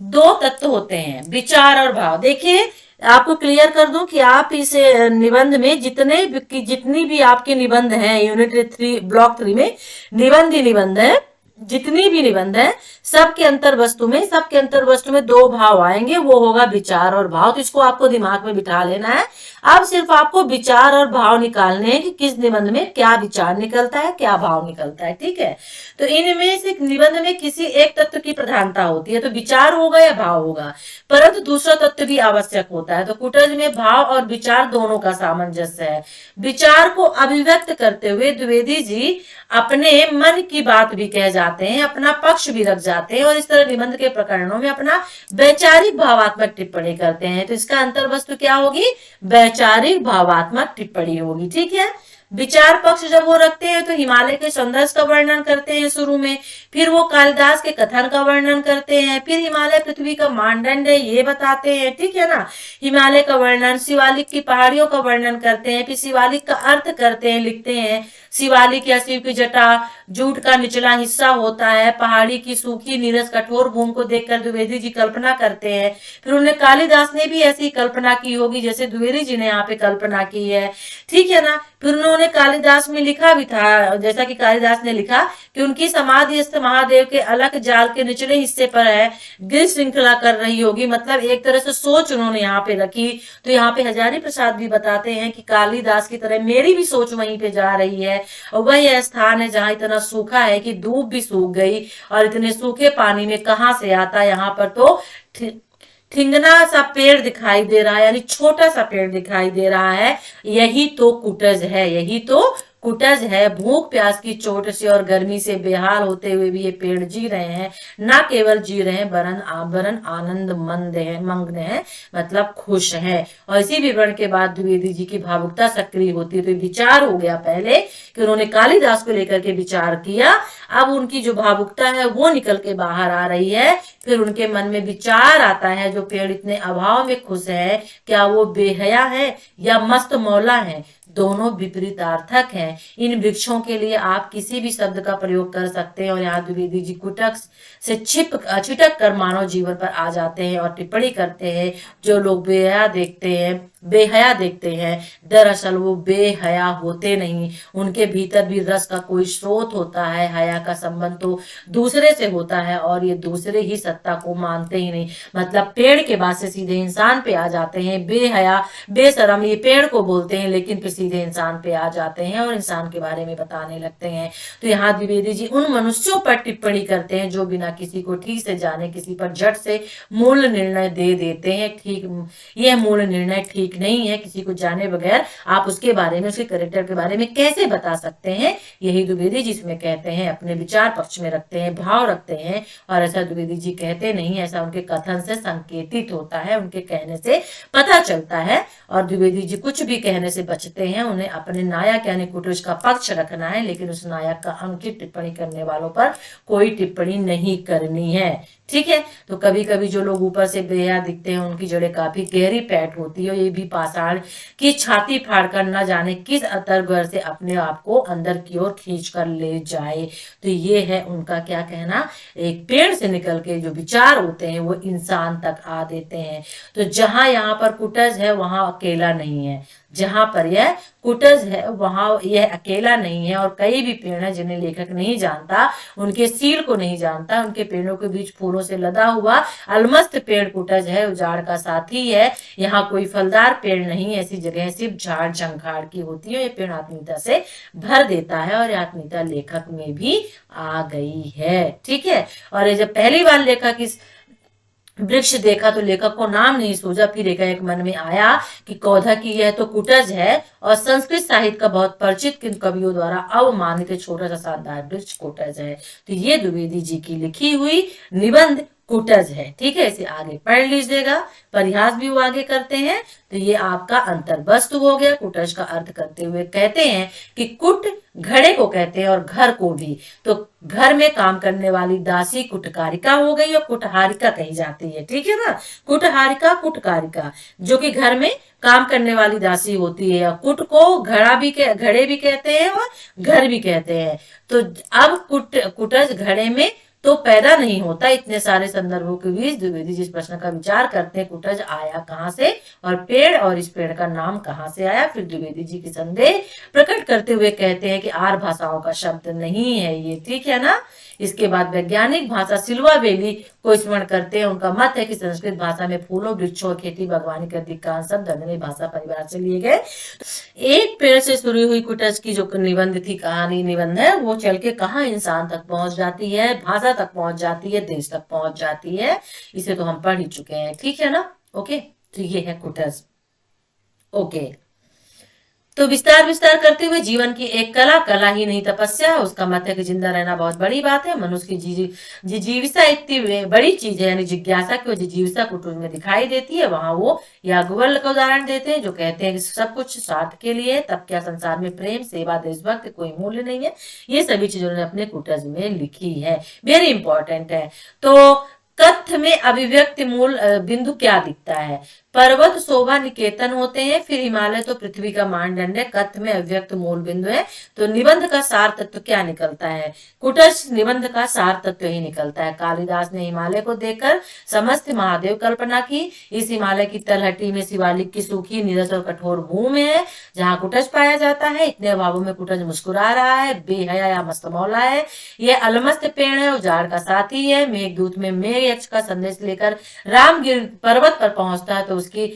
दो तत्व होते हैं, विचार और भाव। देखिए आपको क्लियर कर दूं कि आप इस निबंध में जितनी भी आपके निबंध हैं, यूनिट 3 ब्लॉक 3 में निबंध ही निबंध है, जितनी भी निबंध है सबके अंतर्वस्तु में दो भाव आएंगे, वो होगा विचार और भाव। तो इसको आपको दिमाग में बिठा लेना है। अब सिर्फ आपको विचार और भाव निकालने हैं कि किस निबंध में क्या विचार निकलता है, क्या भाव निकलता है, ठीक है। तो इनमें से निबंध में किसी एक तत्व की प्रधानता होती है, तो विचार होगा या भाव होगा, परंतु दूसरा तत्व भी आवश्यक होता है। तो कुटज में भाव और विचार दोनों का सामंजस्य है। विचार को अभिव्यक्त करते हुए द्विवेदी जी अपने मन की बात भी कह जाते हैं, अपना पक्ष भी रख जाते हैं और इस तरह निबंध के प्रकरणों में अपना वैचारिक भावात्मक टिप्पणी करते हैं। तो इसका अंतर्वस्तु क्या होगी, वैचारिक भावात्मक टिप्पणी होगी, ठीक है। विचार पक्ष जब वो रखते हैं तो हिमालय के सौंदर्य का वर्णन करते हैं शुरू में, फिर वो कालिदास के कथन का वर्णन करते हैं, फिर हिमालय पृथ्वी का मानदंड है ये बताते हैं, ठीक है ना। हिमालय का वर्णन, शिवालिक की पहाड़ियों का वर्णन करते हैं, फिर शिवालिक का अर्थ करते हैं, लिखते हैं शिवालिक या शिव की जटा जूट का निचला हिस्सा होता है। पहाड़ी की सूखी नीरस कठोर भूमि को देखकर द्विवेदी जी कल्पना करते हैं। फिर उन्हें कालिदास ने भी ऐसी कल्पना की होगी जैसे द्विवेदी जी ने यहाँ पे कल्पना की है, ठीक है ना। फिर उन्होंने कालिदास में लिखा भी था, जैसा कि कालिदास ने लिखा कि उनकी समाधि स्थ महादेव के अलग जाल के निचले हिस्से पर है, गिर श्रृंखला कर रही होगी, मतलब एक तरह से सोच उन्होंने यहाँ पे रखी। तो यहाँ पे हजारी प्रसाद भी बताते हैं कि कालिदास की तरह मेरी भी सोच वहीं पे जा रही है। और वह स्थान है जहाँ इतना सूखा है कि धूप भी सूख गई और इतने सूखे पानी में कहाँ से आता। यहाँ पर तो ठिंगना सा पेड़ दिखाई दे रहा है, यानी छोटा सा पेड़ दिखाई दे रहा है। यही तो कुटज है, यही तो कुटज है। भूख प्यास की चोट से और गर्मी से बेहाल होते हुए भी ये पेड़ जी रहे हैं, ना केवल जी रहे हैं वरन आनंद मग्न है, मतलब खुश है। और इसी विवरण के बाद द्विवेदी जी की भावुकता सक्रिय होती है। तो विचार हो गया पहले कि उन्होंने कालिदास को लेकर के विचार किया, अब उनकी जो भावुकता है वो निकल के बाहर आ रही है। फिर उनके मन में विचार आता है, जो पेड़ इतने अभाव में खुश है, क्या वो बेहया है या मस्त मौला है। दोनों विपरीतार्थक हैं। इन वृक्षों के लिए आप किसी भी शब्द का प्रयोग कर सकते हैं। और यहाँ द्विवेदी जी कुटक से छिटक कर मानव जीवन पर आ जाते हैं और टिप्पणी करते हैं। जो लोग बेहया देखते हैं दरअसल वो बेहया होते नहीं, उनके भीतर भी रस का कोई स्रोत होता है। हया का संबंध तो दूसरे से होता है और ये दूसरे ही सत्ता को मानते ही नहीं, मतलब पेड़ के बाद से सीधे इंसान पे आ जाते हैं। बेहया बेशरम ये पेड़ को बोलते हैं, लेकिन फिर सीधे इंसान पे आ जाते हैं और इंसान के बारे में बताने लगते हैं। तो यहाँ द्विवेदी जी उन मनुष्यों पर टिप्पणी करते हैं जो बिना किसी को ठीक से जाने किसी पर झट से मूल निर्णय दे देते हैं। ठीक, यह मूल निर्णय ठीक ठीक नहीं है। किसी को जाने बगैर आप उसके बारे में, उसके कैरेक्टर के बारे में कैसे बता सकते हैं? यही द्विवेदी जी इसमें कहते हैं, अपने विचार पक्ष में रखते हैं, भाव रखते हैं। और ऐसा द्विवेदी जी कहते नहीं, ऐसा उनके कथन से संकेतित होता है, उनके कहने से पता चलता है। और द्विवेदी जी कुछ भी कहने से बचते हैं। उन्हें अपने नायक यानी कुटुज का पक्ष रखना है, लेकिन उस नायक का अनुचित टिप्पणी करने वालों पर कोई टिप्पणी नहीं करनी है। ठीक है, तो कभी कभी जो लोग ऊपर से बेहया दिखते हैं उनकी जड़ें काफी गहरी पैठ होती है। ये भी पाषाण की छाती फाड़कर न जाने किस अतरगर् से अपने आप को अंदर की ओर खींच कर ले जाए। तो ये है उनका क्या कहना, एक पेड़ से निकल के जो विचार होते हैं वो इंसान तक आ देते हैं। तो जहां यहाँ पर कुटज है वहां अकेला नहीं है, जहां पर यह कुटज है वहां यह अकेला नहीं है। और कई भी पेड़ हैं जिन्हें लेखक नहीं जानता, उनके सील को नहीं जानता, उनके पेड़ों के बीच फूलों से लदा हुआ अलमस्त पेड़ कुटज है, उजाड़ का साथी है। यहाँ कोई फलदार पेड़ नहीं, ऐसी जगह सिर्फ झाड़ झंखाड़ की होती है। ये पेड़ आत्मीयता से भर देता है और आत्मीयता लेखक में भी आ गई है। ठीक है, और ये जब पहली बार लेखक इस वृक्ष देखा तो लेखक को नाम नहीं सूझा। फिर एक मन में आया कि कौधा की यह तो कुटज है और संस्कृत साहित्य का बहुत परिचित किंतु कवियों द्वारा अवमानित छोटा सा शानदार वृक्ष कुटज है। तो ये द्विवेदी जी की लिखी हुई निबंध कुटज है। ठीक है, इसे आगे पढ़ लीजिएगा। परिहास भी वो आगे करते हैं। तो ये आपका अंतर वस्तु हो गया। कुटज का अर्थ करते हुए कहते हैं कि कुट घड़े को कहते हैं और घर को भी। तो घर में काम करने वाली दासी कुटकारिका हो गई और कुटहारिका कही जाती है। ठीक है ना, कुटहारिका कुटकारिका जो कि घर में काम करने वाली दासी होती है। कुट को घड़े भी कहते हैं और घर भी कहते हैं। तो अब कुटज घड़े में तो पैदा नहीं होता। इतने सारे संदर्भों के बीच द्विवेदी जिस प्रश्न का विचार करते हैं, कुटज आया कहाँ से और पेड़ और इस पेड़ का नाम कहाँ से आया, फिर द्विवेदी जी की संदेह प्रकट करते हुए कहते हैं कि आर्य भाषाओं का शब्द नहीं है ये। ठीक है ना। इसके बाद वैज्ञानिक भाषा सिल्वा वैली को स्मरण करते हैं। उनका मत है कि संस्कृत भाषा में फूलों, वृक्षों, खेती, बागवानी के अधिकांश शब्द अंग्रेजी भाषा परिवार से लिए गए। एक पेड़ से शुरू हुई कुटज की जो निबंध थी, कहानी निबंध है, वो चल के कहाँ इंसान तक पहुंच जाती है, भाषा तक पहुंच जाती है, देश तक पहुंच जाती है। इसे तो हम पढ़ ही चुके हैं। ठीक है ना। ओके, तो ये है कुटज। ओके, तो विस्तार करते हुए जीवन की एक कला ही नहीं तपस्या है। उसका मत है कि जिंदा रहना बहुत बड़ी बात है। मनुष्य की जिजीविसा इतनी बड़ी चीज है, यानी जिज्ञासा की जिजीविसा कुटुज में दिखाई देती है। वहां वो याज्ञवल्क्य का उदाहरण देते हैं जो कहते हैं कि सब कुछ स्वार्थ के लिए, तब क्या संसार में प्रेम, सेवा, देशभक्ति कोई मूल्य नहीं है। ये सभी चीजें उन्होंने अपने कुटज में लिखी है। वेरी इंपॉर्टेंट है। तो कथ्य में अभिव्यक्ति मूल बिंदु क्या दिखता है? पर्वत शोभा निकेतन होते हैं, फिर हिमालय तो पृथ्वी का मानदंड है। कथ्य में अभिव्यक्त मूल बिंदु है। तो निबंध का सार तत्व क्या निकलता है? कुटज निबंध का सार तत्व ही निकलता है। कालिदास ने हिमालय को देखकर समस्त महादेव कल्पना की। इस हिमालय की तलहटी में शिवालिक की सूखी, नीरस और कठोर भूमि है जहाँ कुटज पाया जाता है। इतने अभावों में कुटज मुस्कुरा रहा है, बेहया या मस्तमौला है। यह अलमस्त पेड़ है, उजाड़ का साथी है। मेघदूत में मेघ यक्ष का संदेश लेकर रामगिर पर्वत पर पहुंचता है तो उसकी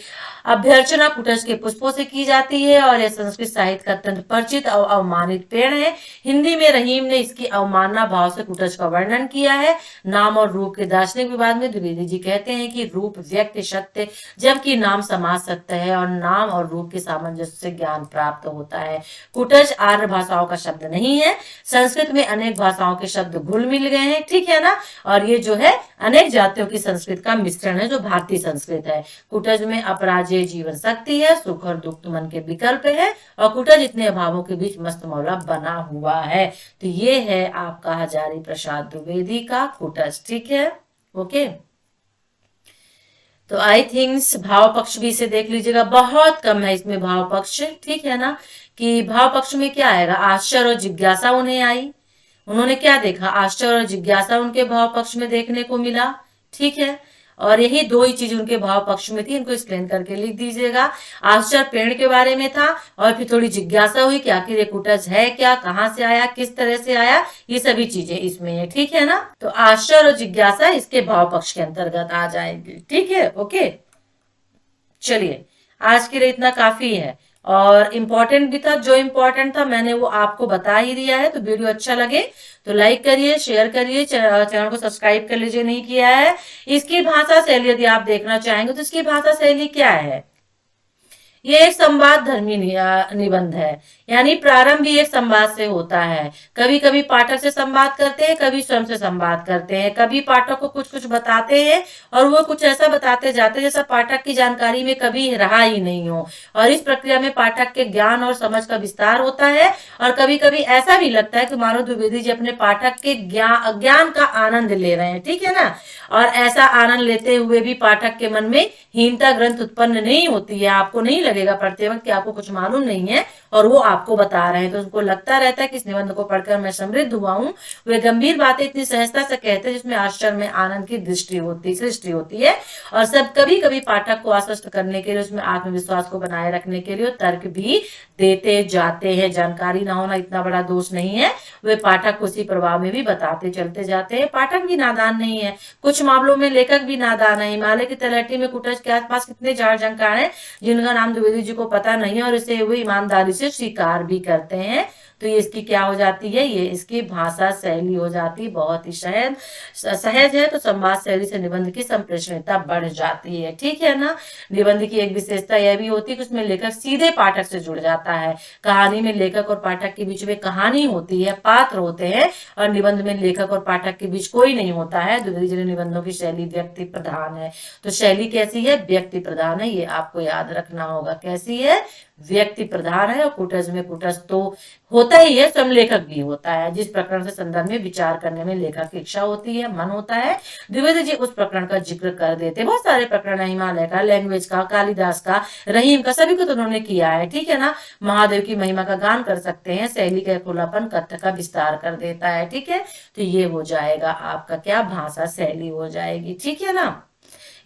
अभ्यर्चना कुटज के पुष्पों से की जाती है। और यह संस्कृत साहित्य का अत्यंत परिचित और अवमानित पेड़ है। हिंदी में रहीम ने इसकी अवमानना भाव से कुटज का वर्णन किया है। नाम और रूप के दार्शनिक विवाद में द्विवेदी जी कहते हैं कि रूप व्यक्ति सत्य, जबकि नाम समाज सत्य है और नाम और रूप के सामंजस्य से ज्ञान प्राप्त होता है। कुटज आर्य भाषाओं का शब्द नहीं है। संस्कृत में अनेक भाषाओं के शब्द घुल मिल गए हैं। ठीक है ना। और ये जो है अनेक जातियों की संस्कृत का मिश्रण है जो भारतीय संस्कृत है। कुटज में अपराजय जीवन शक्ति है, सुख और दुख मन के विकल्प है और कुटज इतने अभावों के बीच मस्त मौला बना हुआ है। तो ये है आपका हजारी प्रसाद द्विवेदी का कुटज। ठीक है। ओके, तो आई थिंक्स भाव पक्ष भी इसे देख लीजिएगा, बहुत कम है इसमें भाव पक्ष। ठीक है ना, कि भाव पक्ष में क्या आएगा? आश्चर्य और जिज्ञासा उन्हें आई। उन्होंने क्या देखा? आश्चर्य और जिज्ञासा उनके भाव पक्ष में देखने को मिला। ठीक है, और यही दो ही चीज उनके भाव पक्ष में थी। इनको एक्सप्लेन करके लिख दीजिएगा। आश्चर्य पेड़ के बारे में था और फिर थोड़ी जिज्ञासा हुई कि आखिर ये कुटज है क्या, कहाँ से आया, किस तरह से आया, ये सभी चीजें इसमें है। ठीक है ना। तो आश्चर्य और जिज्ञासा इसके भाव पक्ष के अंतर्गत आ जाएगी। ठीक है। ओके, चलिए आज के लिए इतना काफी है। और इम्पोर्टेंट भी था, जो इम्पोर्टेंट था मैंने वो आपको बता ही दिया है। तो वीडियो अच्छा लगे तो लाइक करिए, शेयर करिए, चैनल को सब्सक्राइब कर लीजिए नहीं किया है। इसकी भाषा शैली यदि आप देखना चाहेंगे तो इसकी भाषा शैली क्या है? ये एक संवाद धर्मी निबंध है, यानी प्रारंभ भी एक संवाद से होता है। कभी कभी पाठक से संवाद करते हैं, कभी स्वयं से संवाद करते हैं, कभी पाठक को कुछ कुछ बताते हैं और वो कुछ ऐसा बताते जाते हैं जैसा पाठक की जानकारी में कभी रहा ही नहीं हो, और इस प्रक्रिया में पाठक के ज्ञान और समझ का विस्तार होता है। और कभी कभी ऐसा भी लगता है कि मानो द्विवेदी जी अपने पाठक के ज्ञान का आनंद ले रहे हैं, ठीक है ना। और ऐसा आनंद लेते हुए भी पाठक के मन में हीनता ग्रंथ उत्पन्न नहीं होती है। आपको नहीं लगेगा पढ़ते वक्त कि आपको कुछ मालूम नहीं है और वो आपको बता रहे हैं, तो उसको लगता रहता है कि इस निबंध को पढ़कर मैं समृद्ध हुआ हूँ। वे गंभीर बातें इतनी सहजता से कहते हैं जिसमें आश्चर्य में आनंद की सृष्टि होती है। और सब कभी कभी पाठक को आश्वस्त करने के लिए, उसमें आत्मविश्वास को बनाए रखने के लिए तर्क भी देते जाते हैं। जानकारी ना होना इतना बड़ा दोष नहीं है, वे पाठक को उसी प्रभाव में भी बताते चलते जाते हैं। पाठक भी नादान नहीं है, कुछ मामलों में लेखक भी नादान है। हिमालय की तलहटी में कुटज के आसपास कितने जार जंकार हैं जिनका नाम द्विवेदी जी को पता नहीं है और इसे वे ईमानदारी से स्वीकार भी करते हैं। तो ये इसकी क्या हो जाती है, ये इसकी भाषा शैली हो जाती है, बहुत ही सहज है। तो संवाद शैली से निबंध की संप्रेषणीयता बढ़ जाती है, ठीक है ना। निबंध की एक विशेषता यह भी होती है कि उसमें लेखक सीधे पाठक से जुड़ जाता है। कहानी में लेखक और पाठक के बीच में कहानी होती है, पात्र होते हैं, और निबंध में लेखक और पाठक के बीच कोई नहीं होता है। द्विवेदी जी निबंधों की शैली व्यक्ति प्रधान है। तो शैली कैसी है, व्यक्ति प्रधान है, ये आपको याद रखना होगा। कैसी है, व्यक्ति प्रधान है। और कुटज में कुटज तो होता ही है, स्वयं लेखक भी होता है। जिस प्रकरण से संदर्भ में विचार करने में लेखक की इच्छा होती है, मन होता है, द्विवेदी जी उस प्रकरण का जिक्र कर देते हैं। बहुत सारे प्रकरण है, हिमालय का, लैंग्वेज का, कालिदास का, रहीम का, सभी को तो उन्होंने किया है, ठीक है ना। महादेव की महिमा का गान कर सकते हैं। शैली का खुलापन कथ्य का विस्तार कर देता है, ठीक है। तो ये हो जाएगा आपका क्या, भाषा शैली हो जाएगी, ठीक है ना।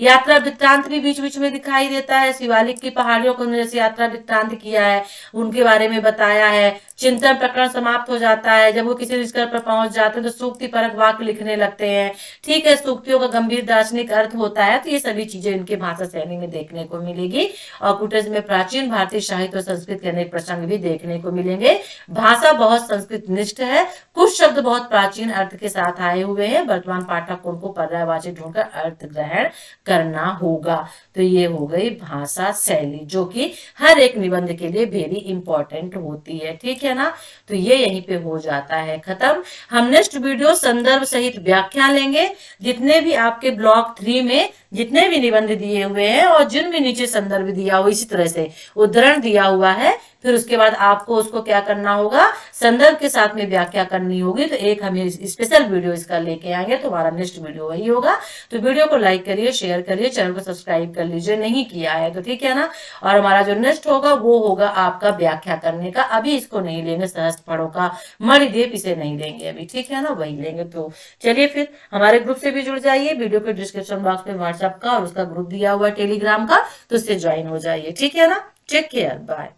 यात्रा वृत्तांत भी बीच बीच में दिखाई देता है। शिवालिक की पहाड़ियों को जैसे यात्रा वृत्तांत किया है, उनके बारे में बताया है। चिंतन प्रकरण समाप्त हो जाता है, जब वो किसी निष्कर्ष पर पहुंच जाते हैं तो सूक्ति परक वाक्य लिखने लगते हैं, ठीक है। सूक्तियों का गंभीर दार्शनिक अर्थ होता है। तो ये सभी चीजें इनके भाषा शैली में देखने को मिलेगी। और कुटज में प्राचीन भारतीय साहित्य और संस्कृत के अनेक प्रसंग भी देखने को मिलेंगे। भाषा बहुत संस्कृत निष्ठ है, कुछ शब्द बहुत प्राचीन अर्थ के साथ आए हुए हैं। वर्तमान पाठक को उनको पर्यायवाची ढूंढकर अर्थ ग्रहण करना होगा। तो ये हो गई भाषा शैली, जो कि हर एक निबंध के लिए वेरी इंपॉर्टेंट होती है, ठीक है ना। तो ये यहीं पे हो जाता है खत्म। हम नेक्स्ट वीडियो संदर्भ सहित व्याख्या लेंगे। जितने भी आपके ब्लॉक 3 में जितने भी निबंध दिए हुए हैं और जिन भी नीचे संदर्भ दिया हुआ, इसी तरह से उद्धरण दिया हुआ है, फिर उसके बाद आपको उसको क्या करना होगा, संदर्भ के साथ में व्याख्या करनी होगी। तो एक हम स्पेशल वीडियो इसका लेके आएंगे, तो हमारा नेक्स्ट वीडियो वही होगा। तो वीडियो को लाइक करिए, शेयर करिए, चैनल को सब्सक्राइब कर लीजिए नहीं किया है तो, ठीक है ना। और हमारा जो नेक्स्ट होगा वो होगा आपका व्याख्या करने का। अभी इसको नहीं लेंगे, सहज पढ़ो का मणिदीप इसे नहीं लेंगे अभी, ठीक है ना, वही लेंगे। तो चलिए फिर हमारे ग्रुप से भी जुड़ जाइए। वीडियो के डिस्क्रिप्शन बॉक्स में व्हाट्सएप का और उसका ग्रुप दिया हुआ है टेलीग्राम का, तो उससे ज्वाइन हो जाइए, ठीक है ना। Take care, bye.